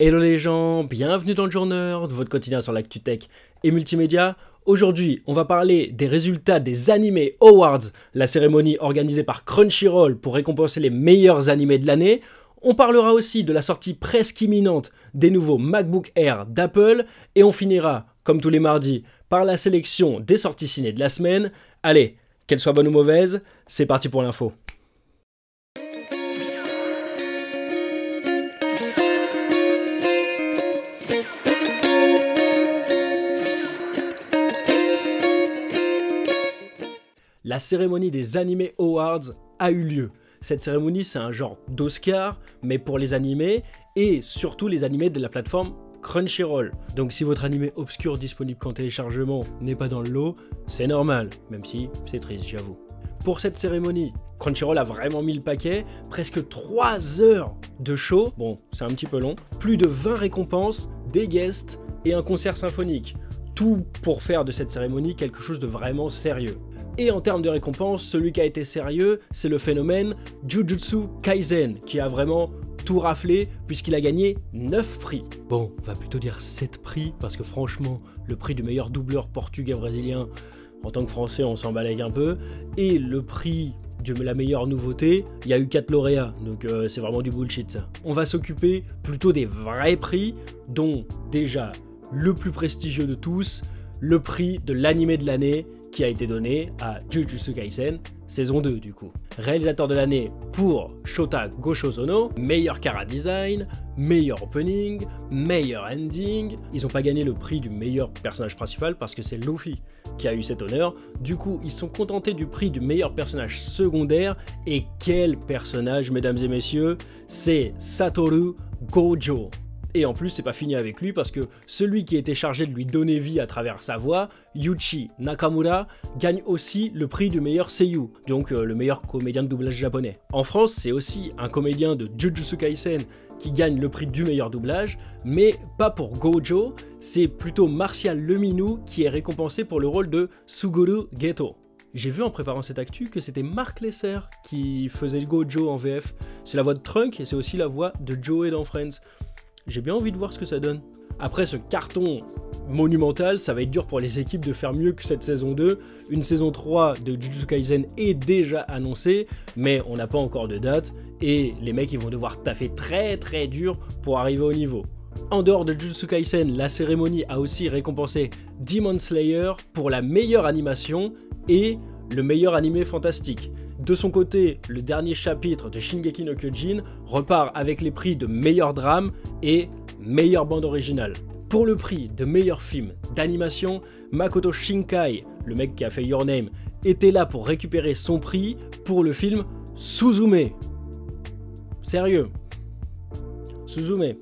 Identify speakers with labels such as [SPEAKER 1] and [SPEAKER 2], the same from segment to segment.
[SPEAKER 1] Hello les gens, bienvenue dans le Journal, votre quotidien sur l'actu tech et multimédia. Aujourd'hui, on va parler des résultats des Anime Awards, la cérémonie organisée par Crunchyroll pour récompenser les meilleurs animés de l'année. On parlera aussi de la sortie presque imminente des nouveaux MacBook Air d'Apple. Et on finira, comme tous les mardis, par la sélection des sorties ciné de la semaine. Allez, qu'elles soient bonnes ou mauvaises, c'est parti pour l'info. La cérémonie des Anime Awards a eu lieu. Cette cérémonie, c'est un genre d'Oscar, mais pour les animés, et surtout les animés de la plateforme Crunchyroll. Donc si votre animé obscur disponible qu'en téléchargement n'est pas dans le lot, c'est normal, même si c'est triste, j'avoue. Pour cette cérémonie, Crunchyroll a vraiment mis le paquet, presque 3 heures de show, bon, c'est un petit peu long, plus de 20 récompenses, des guests et un concert symphonique. Tout pour faire de cette cérémonie quelque chose de vraiment sérieux. Et en termes de récompense, celui qui a été sérieux, c'est le phénomène Jujutsu Kaisen, qui a vraiment tout raflé puisqu'il a gagné 9 prix. Bon, on va plutôt dire 7 prix, parce que franchement, le prix du meilleur doubleur portugais-brésilien, en tant que français, on s'en balaye un peu, et le prix de la meilleure nouveauté, il y a eu 4 lauréats, donc c'est vraiment du bullshit ça. On va s'occuper plutôt des vrais prix, dont déjà le plus prestigieux de tous, le prix de l'animé de l'année, qui a été donné à Jujutsu Kaisen, saison 2 du coup. Réalisateur de l'année pour Shota Goshosono, meilleur chara design, meilleur opening, meilleur ending. Ils n'ont pas gagné le prix du meilleur personnage principal parce que c'est Luffy qui a eu cet honneur. Du coup, ils sont contentés du prix du meilleur personnage secondaire. Et quel personnage, mesdames et messieurs, c'est Satoru Gojo. Et en plus, c'est pas fini avec lui parce que celui qui était chargé de lui donner vie à travers sa voix, Yuichi Nakamura, gagne aussi le prix du meilleur seiyuu, donc le meilleur comédien de doublage japonais. En France, c'est aussi un comédien de Jujutsu Kaisen qui gagne le prix du meilleur doublage, mais pas pour Gojo, c'est plutôt Martial Leminou qui est récompensé pour le rôle de Suguru Geto. J'ai vu en préparant cette actu que c'était Marc Lesser qui faisait le Gojo en VF. C'est la voix de Trunk et c'est aussi la voix de Joey dans Friends. J'ai bien envie de voir ce que ça donne. Après ce carton monumental, ça va être dur pour les équipes de faire mieux que cette saison 2. Une saison 3 de Jujutsu Kaisen est déjà annoncée, mais on n'a pas encore de date, et les mecs ils vont devoir taffer très dur pour arriver au niveau. En dehors de Jujutsu Kaisen, la cérémonie a aussi récompensé Demon Slayer pour la meilleure animation et le meilleur animé fantastique. De son côté, le dernier chapitre de Shingeki no Kyojin repart avec les prix de meilleur drame et meilleure bande originale. Pour le prix de meilleur film d'animation, Makoto Shinkai, le mec qui a fait Your Name, était là pour récupérer son prix pour le film Suzume. Sérieux. Suzume.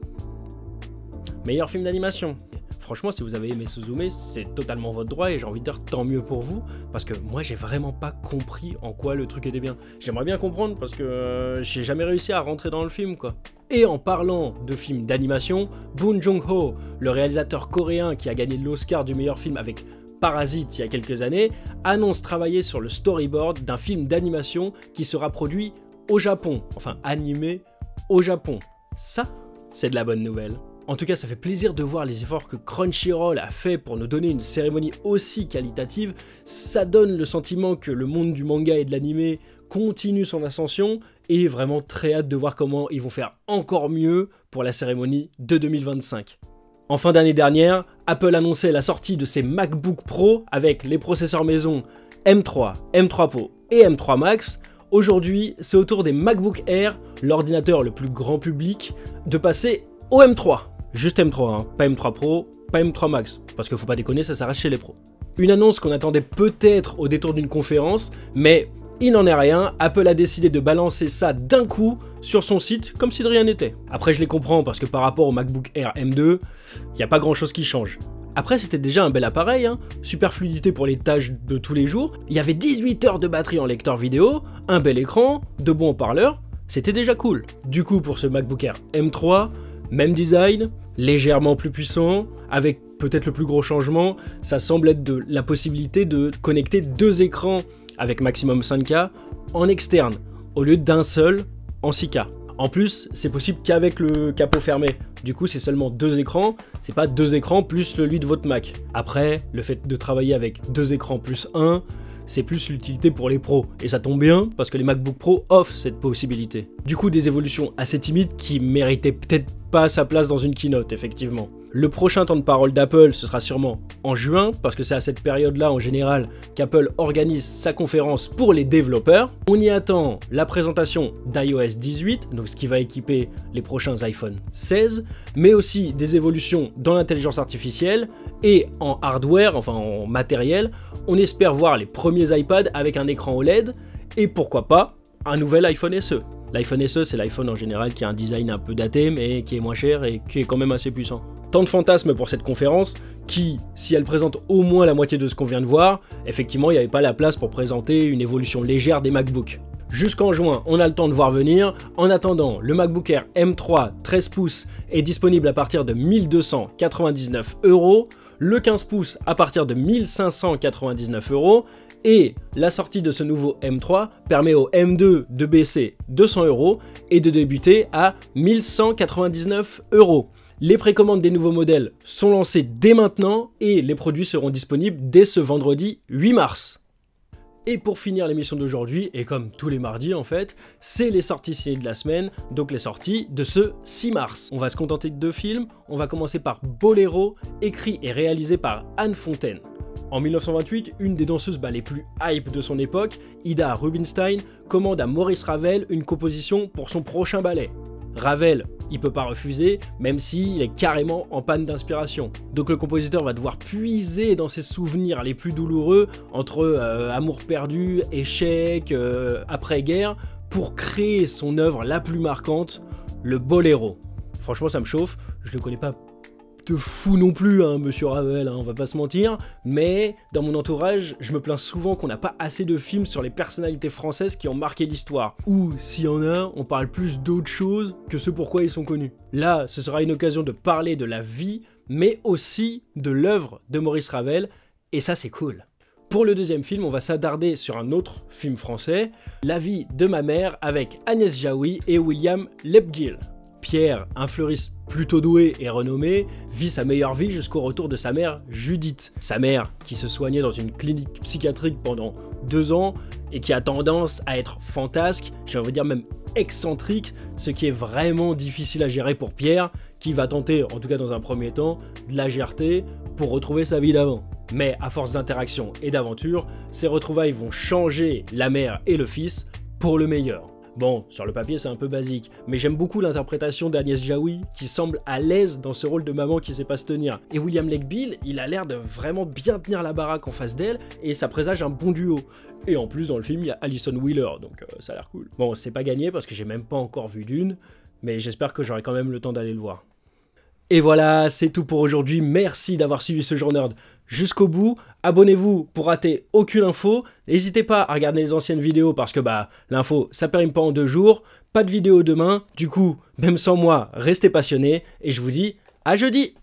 [SPEAKER 1] Meilleur film d'animation. Franchement, si vous avez aimé Suzume, c'est totalement votre droit et j'ai envie de dire tant mieux pour vous, parce que moi j'ai vraiment pas compris en quoi le truc était bien. J'aimerais bien comprendre parce que j'ai jamais réussi à rentrer dans le film quoi. Et en parlant de films d'animation, Bong Joon-ho, le réalisateur coréen qui a gagné l'Oscar du meilleur film avec Parasite il y a quelques années, annonce travailler sur le storyboard d'un film d'animation qui sera produit au Japon, enfin animé au Japon. Ça, c'est de la bonne nouvelle. En tout cas, ça fait plaisir de voir les efforts que Crunchyroll a fait pour nous donner une cérémonie aussi qualitative. Ça donne le sentiment que le monde du manga et de l'anime continue son ascension et vraiment très hâte de voir comment ils vont faire encore mieux pour la cérémonie de 2025. En fin d'année dernière, Apple annonçait la sortie de ses MacBook Pro avec les processeurs maison M3, M3 Pro et M3 Max. Aujourd'hui, c'est au tour des MacBook Air, l'ordinateur le plus grand public, de passer au M3. Juste M3, hein, pas M3 Pro, pas M3 Max, parce qu'il faut pas déconner, ça s'arrête chez les pros. Une annonce qu'on attendait peut-être au détour d'une conférence, mais il n'en est rien, Apple a décidé de balancer ça d'un coup sur son site, comme si de rien n'était. Après je les comprends, parce que par rapport au MacBook Air M2, il n'y a pas grand chose qui change. Après c'était déjà un bel appareil, hein, super fluidité pour les tâches de tous les jours, il y avait 18 heures de batterie en lecteur vidéo, un bel écran, de bons haut-parleurs, c'était déjà cool. Du coup pour ce MacBook Air M3, même design, légèrement plus puissant, avec peut-être le plus gros changement, ça semble être la possibilité de connecter 2 écrans avec maximum 5K en externe, au lieu d'un seul en 6K. En plus, c'est possible qu'avec le capot fermé. Du coup, c'est seulement 2 écrans, c'est pas 2 écrans plus celui de votre Mac. Après, le fait de travailler avec 2 écrans plus 1, c'est plus l'utilité pour les pros. Et ça tombe bien, parce que les MacBook Pro offrent cette possibilité. Du coup, des évolutions assez timides qui méritaient peut-être pas sa place dans une keynote, effectivement. Le prochain temps de parole d'Apple, ce sera sûrement en juin, parce que c'est à cette période-là, en général, qu'Apple organise sa conférence pour les développeurs. On y attend la présentation d'iOS 18, donc ce qui va équiper les prochains iPhone 16, mais aussi des évolutions dans l'intelligence artificielle et en hardware, enfin en matériel. On espère voir les premiers iPads avec un écran OLED, et pourquoi pas, un nouvel iPhone SE. L'iPhone SE, c'est l'iPhone en général qui a un design un peu daté, mais qui est moins cher et qui est quand même assez puissant. Tant de fantasmes pour cette conférence, qui, si elle présente au moins la moitié de ce qu'on vient de voir, effectivement, il n'y avait pas la place pour présenter une évolution légère des MacBooks. Jusqu'en juin, on a le temps de voir venir. En attendant, le MacBook Air M3 13 pouces est disponible à partir de 1299 €, le 15 pouces à partir de 1599 €, et la sortie de ce nouveau M3 permet au M2 de baisser 200 € et de débuter à 1199 €. Les précommandes des nouveaux modèles sont lancées dès maintenant et les produits seront disponibles dès ce vendredi 8 mars. Et pour finir l'émission d'aujourd'hui, et comme tous les mardis en fait, c'est les sorties ciné de la semaine, donc les sorties de ce 6 mars. On va se contenter de 2 films, on va commencer par Bolero, écrit et réalisé par Anne Fontaine. En 1928, une des danseuses les plus hype de son époque, Ida Rubinstein, commande à Maurice Ravel une composition pour son prochain ballet. Ravel, il peut pas refuser, même s'il est carrément en panne d'inspiration. Donc le compositeur va devoir puiser dans ses souvenirs les plus douloureux, entre amour perdu, échec, après-guerre, pour créer son œuvre la plus marquante, le Boléro. Franchement, ça me chauffe, je le connais pas de fou non plus, hein, monsieur Ravel, hein, on va pas se mentir, mais dans mon entourage, je me plains souvent qu'on n'a pas assez de films sur les personnalités françaises qui ont marqué l'histoire. Ou, s'il y en a, on parle plus d'autres choses que ce pourquoi ils sont connus. Là, ce sera une occasion de parler de la vie, mais aussi de l'œuvre de Maurice Ravel, et ça c'est cool. Pour le deuxième film, on va s'attarder sur un autre film français, La vie de ma mère, avec Agnès Jaoui et William Lebguil. Pierre, un fleuriste plutôt doué et renommé, vit sa meilleure vie jusqu'au retour de sa mère Judith. Sa mère, qui se soignait dans une clinique psychiatrique pendant 2 ans et qui a tendance à être fantasque, j'ai envie de dire même excentrique, ce qui est vraiment difficile à gérer pour Pierre, qui va tenter, en tout cas dans un premier temps, de la gerter pour retrouver sa vie d'avant. Mais à force d'interaction et d'aventure, ces retrouvailles vont changer la mère et le fils pour le meilleur. Bon, sur le papier c'est un peu basique, mais j'aime beaucoup l'interprétation d'Agnès Jaoui qui semble à l'aise dans ce rôle de maman qui sait pas se tenir. Et William Lebguil, il a l'air de vraiment bien tenir la baraque en face d'elle et ça présage un bon duo. Et en plus dans le film il y a Alison Wheeler, donc ça a l'air cool. Bon, c'est pas gagné parce que j'ai même pas encore vu Dune, mais j'espère que j'aurai quand même le temps d'aller le voir. Et voilà, c'est tout pour aujourd'hui. Merci d'avoir suivi ce Jour Nerd jusqu'au bout. Abonnez-vous pour rater aucune info. N'hésitez pas à regarder les anciennes vidéos parce que l'info, ça périme pas en 2 jours. Pas de vidéo demain. Du coup, même sans moi, restez passionnés. Et je vous dis à jeudi!